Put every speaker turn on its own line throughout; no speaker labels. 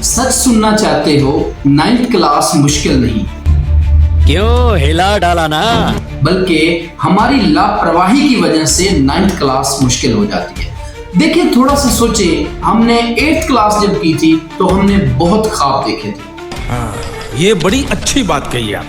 सच सुनना चाहते हो, 9th क्लास मुश्किल नहीं,
क्यों हिला डाला ना,
बल्कि हमारी लापरवाही की वजह से 9th क्लास मुश्किल हो जाती है। देखिए, थोड़ा सा सोचे, हमने 8th क्लास जब की थी तो हमने बहुत ख्वाब देखे थे।
ये बड़ी अच्छी बात कही आप।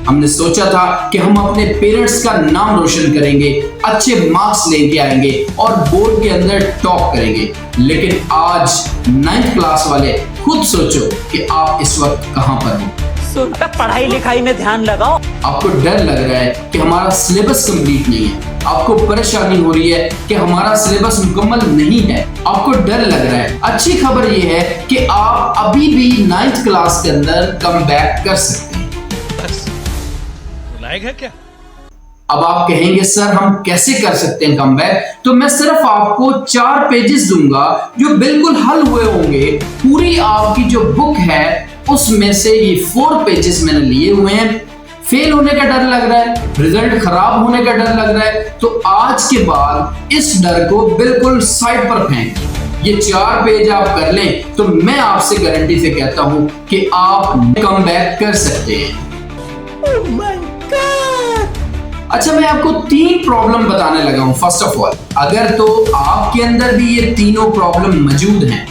हमने सोचा था कि हम अपने पेरेंट्स का नाम रोशन करेंगे, अच्छे मार्क्स लेके आएंगे और बोर्ड के अंदर टॉप करेंगे। लेकिन आज 9th क्लास वाले खुद सोचो कि आप इस वक्त कहां पर हो।
पढ़ाई लिखाई में ध्यान लगाओ।
आपको डर लग रहा है कि हमारा सिलेबस कंप्लीट नहीं है, आपको परेशानी हो रही है कि हमारा सिलेबस मुकम्मल नहीं है, आपको डर लग रहा है। अच्छी खबर यह है कि आप अभी भी 9th क्लास के अंदर कम बैक कर सकते हैं।
बुलाएगा क्या?
अब आप कहेंगे सर हम कैसे कर सकते हैं कम बैक? तो मैं सिर्फ आपको 4 पेजेस दूंगा जो बिल्कुल हल हुए होंगे। पूरी आपकी जो बुक है उसमें से ये 4 पेजेस मैंने लिए हुए हैं। फेल होने का डर लग रहा है, रिजल्ट खराब होने का डर लग रहा है, तो आज के बाद इस डर को बिल्कुल साइड पर फेंक। ये 4 पेज आप कर लें तो मैं आपसे गारंटी से कहता हूं कि आप कम बैक कर सकते हैं।
Oh my God!
अच्छा, मैं आपको 3 प्रॉब्लम बताने लगा हूं। फर्स्ट ऑफ ऑल, अगर तो आपके अंदर भी ये तीनों प्रॉब्लम मौजूद हैं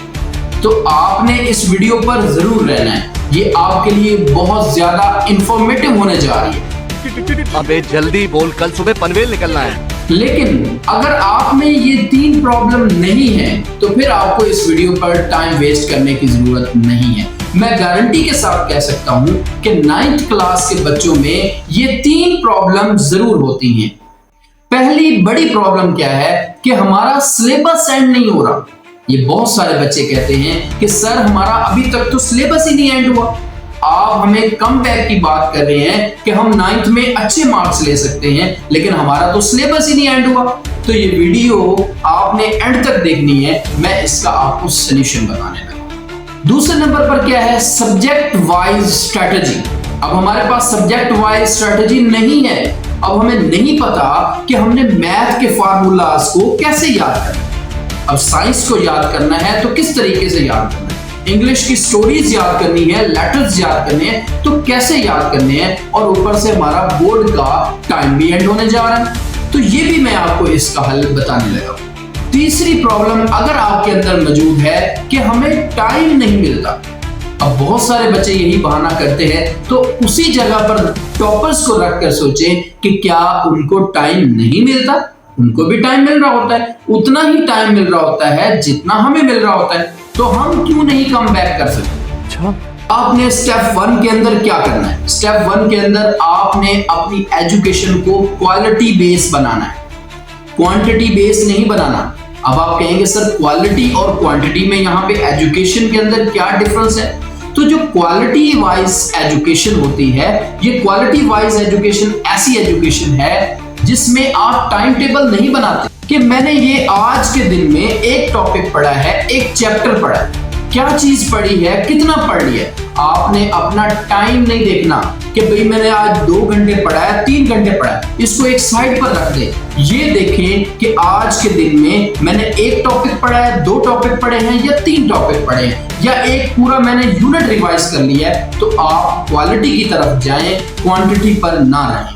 तो आपने इस वीडियो पर जरूर रहना है। ये आपके लिए बहुत ज्यादा इंफॉर्मेटिव होने जा रही है।
अबे जल्दी बोल, कल सुबह पनवेल निकलना है।
लेकिन अगर आप में ये 3 प्रॉब्लम नहीं है तो फिर आपको इस वीडियो पर टाइम वेस्ट करने की जरूरत नहीं है। मैं गारंटी के साथ कह सकता हूं कि 9th क्लास के बच्चों में ये 3 प्रॉब्लम जरूर होती हैं। पहली बड़ी प्रॉब्लम क्या है कि हमारा सिलेबस एंड नहीं हो रहा। ये बहुत सारे बच्चे कहते हैं कि सर हमारा अभी तक तो सिलेबस ही नहीं एंड हुआ। आप हमें कम बैक की बात कर रहे हैं कि हम 9th में अच्छे मार्क्स ले सकते हैं, लेकिन हमारा तो सिलेबस ही नहीं एंड हुआ। तो ये वीडियो आपने एंड तक देखनी है, मैं इसका आपको सॉल्यूशन बताने लगा। दूसरे नंबर पर क्या है? Subject wise strategy. अब हमारे पास सब्जेक्ट वाइज स्ट्रेटजी नहीं है। अब हमें नहीं पता कि हमने मैथ के फार्मूलाज को कैसे याद करना है। अब साइंस को याद करना है तो किस तरीके से याद करना है, इंग्लिश की स्टोरीज याद करनी है, लेटर्स याद करने हैं तो कैसे याद करने हैं, और ऊपर से हमारा बोर्ड का टाइम भी एंड होने जा रहा है। तो ये भी मैं आपको इसका हल बताने लगा। तीसरी प्रॉब्लम अगर आपके अंदर मौजूद है कि हमें टाइम नहीं मिलता। अब बहुत सारे बच्चे यही बहाना करते हैं, तो उसी जगह पर टॉपर्स को रखकर सोचें कि क्या उनको टाइम नहीं मिलता? उनको भी टाइम मिल रहा होता है, उतना ही टाइम मिल रहा होता है जितना हमें मिल रहा होता है, तो हम क्यों नहीं कम बैक कर सकते? आपने स्टेप 1 के अंदर क्या करना है? स्टेप 1 के अंदर आपने अपनी एजुकेशन को क्वालिटी बेस बनाना है, क्वांटिटी बेस नहीं बनाना। अब आप कहेंगे सर क्वालिटी और क्वांटिटी में यहाँ पे एजुकेशन के अंदर क्या डिफरेंस है? तो जो क्वालिटी वाइज एजुकेशन होती है, ये क्वालिटी वाइज एजुकेशन ऐसी एजुकेशन है जिसमें आप टाइम टेबल नहीं बनाते कि मैंने ये आज के दिन में एक टॉपिक पढ़ा है, एक चैप्टर पढ़ा है, क्या चीज पढ़ी है, कितना पढ़ लिया। आपने अपना टाइम नहीं देखना कि भाई मैंने आज 2 घंटे पढ़ा है, 3 घंटे पढ़ा है, इसको एक साइड पर रख दे। ये देखें कि आज के दिन में मैंने एक टॉपिक पढ़ा है, 2 टॉपिक पढ़े हैं या 3 टॉपिक पढ़े हैं, या एक पूरा मैंने यूनिट रिवाइज कर लिया है। तो आप क्वालिटी की तरफ जाएं, क्वांटिटी पर ना रहें।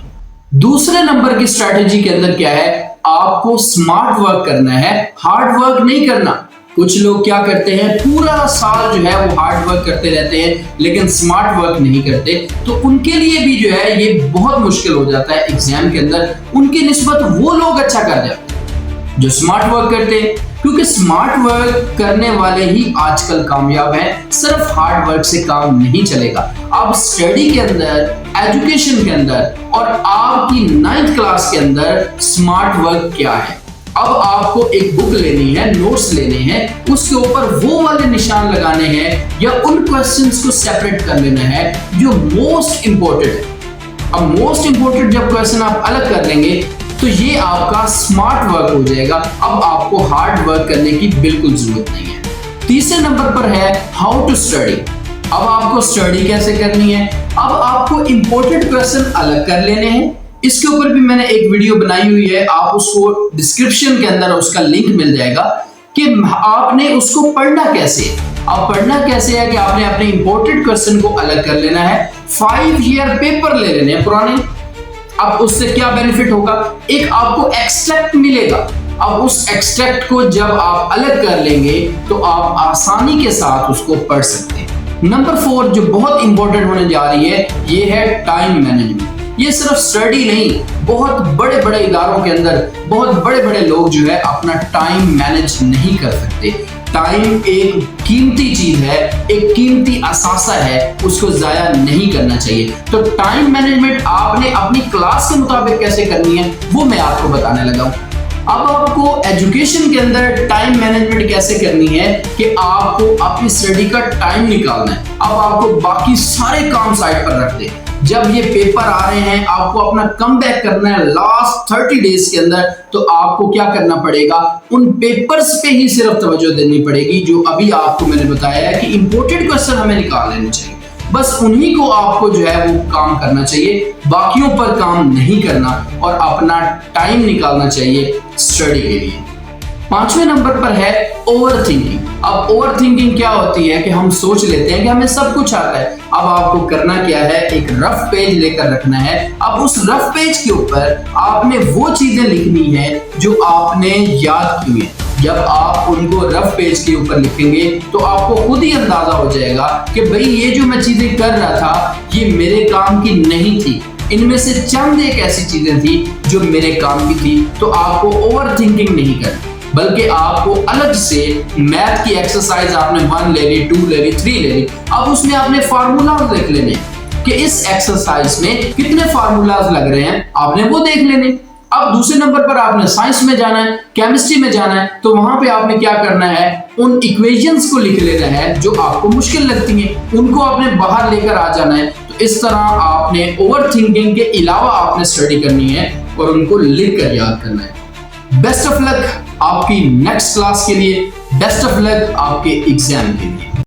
दूसरे नंबर की स्ट्रैटेजी के अंदर क्या है? आपको स्मार्ट वर्क करना है, हार्ड वर्क नहीं करना। कुछ लोग क्या करते हैं, पूरा साल जो है वो हार्ड वर्क करते रहते हैं लेकिन स्मार्ट वर्क नहीं करते, तो उनके लिए भी जो है ये बहुत मुश्किल हो जाता है एग्जाम के अंदर। उनकी निस्बत वो लोग अच्छा कर जाते हैं जो स्मार्ट वर्क करते हैं, क्योंकि स्मार्ट वर्क करने वाले ही आजकल कामयाब हैं। सिर्फ हार्ड वर्क से काम नहीं चलेगा। आप स्टडी के अंदर, एजुकेशन के अंदर और आपकी 9th क्लास के अंदर स्मार्ट वर्क क्या है? अब आपको एक बुक लेनी है, नोट्स लेने हैं, उसके ऊपर वो वाले निशान लगाने हैं या उन क्वेश्चंस को सेपरेट कर लेना है जो मोस्ट इंपॉर्टेंट है। अब मोस्ट इंपॉर्टेंट जब क्वेश्चन आप अलग कर लेंगे तो ये आपका स्मार्ट वर्क हो जाएगा। अब आपको हार्ड वर्क करने की बिल्कुल जरूरत नहीं है। तीसरे नंबर पर है हाउ टू स्टडी। अब आपको स्टडी कैसे करनी है? अब आपको इंपॉर्टेंट क्वेश्चन अलग कर लेने हैं। इसके ऊपर भी मैंने एक वीडियो बनाई हुई है, आप उसको डिस्क्रिप्शन के अंदर उसका लिंक मिल जाएगा कि आपने उसको पढ़ना कैसे। अब पढ़ना कैसे है कि आपने अपने इंपोर्टेड क्वेश्चन को अलग कर लेना है, 5 ईयर पेपर ले लेने हैं पुराने। अब उससे क्या बेनिफिट होगा, एक आपको एक्सट्रैक्ट मिलेगा। अब उस एक्सट्रैक्ट को जब आप अलग कर लेंगे तो आप आसानी के साथ उसको पढ़ सकते हैं। नंबर 4 जो बहुत इंपॉर्टेंट होने जा रही है, ये है टाइम मैनेजमेंट। ये सिर्फ स्टडी नहीं, बहुत बड़े बड़े इदारों के अंदर बहुत बड़े बड़े लोग जो है अपना टाइम मैनेज नहीं कर सकते। टाइम एक कीमती चीज है, एक कीमती असासा है, उसको जाया नहीं करना चाहिए। तो टाइम मैनेजमेंट आपने अपनी क्लास के मुताबिक कैसे करनी है वो मैं आपको बताने लगा हूं। अब आपको एजुकेशन के अंदर टाइम मैनेजमेंट कैसे करनी है कि आपको अपनी स्टडी का टाइम निकालना है। अब आपको बाकी सारे काम साइड पर रख दे, जब ये पेपर आ रहे हैं आपको अपना कमबैक करना है लास्ट 30 डेज के अंदर, तो आपको क्या करना पड़ेगा, उन पेपर्स पे ही सिर्फ तवज्जो देनी पड़ेगी जो अभी आपको मैंने बताया है कि इंपोर्टेड क्वेश्चन हमें निकाल लेने चाहिए। बस उन्हीं को आपको जो है वो काम करना चाहिए, बाकियों पर काम नहीं करना और अपना टाइम निकालना चाहिए स्टडी के लिए। 5वें नंबर पर है ओवर थिंकिंग। अब ओवर थिंकिंग क्या होती है कि हम सोच लेते हैं कि हमें सब कुछ आता है। अब आपको करना क्या है, एक रफ पेज लेकर रखना है। अब उस रफ पेज के ऊपर आपने वो चीजें लिखनी है जो आपने याद की है। जब आप उनको रफ पेज के ऊपर लिखेंगे तो आपको खुद ही अंदाजा हो जाएगा कि भाई ये जो मैं चीजें कर रहा था ये मेरे काम की नहीं थी, इनमें से चंद एक ऐसी चीजें थी जो मेरे काम की थी। तो आपको ओवर थिंकिंग नहीं करनी, बल्कि आपको अलग से मैथ की एक्सरसाइज आपने 1 ले ली, 2 ले ली, 3 ले ली। अब उसमें आपने फार्मूलाज देख लेने कि इस एक्सरसाइज में कितने फार्मूलाज लग रहे हैं, आपने वो देख लेने। अब दूसरे नंबर पर आपने साइंस में जाना है, केमिस्ट्री में जाना है, तो वहां पे आपने क्या करना है, उन इक्वेशंस को लिख लेना है जो आपको मुश्किल लगती हैं, उनको आपने बाहर लेकर आ जाना है। तो इस तरह आपने ओवर थिंकिंग के अलावा आपने स्टडी करनी है और उनको लिख कर याद करना है। बेस्ट ऑफ लक आपकी नेक्स्ट क्लास के लिए, बेस्ट ऑफ लक आपके एग्जाम के लिए।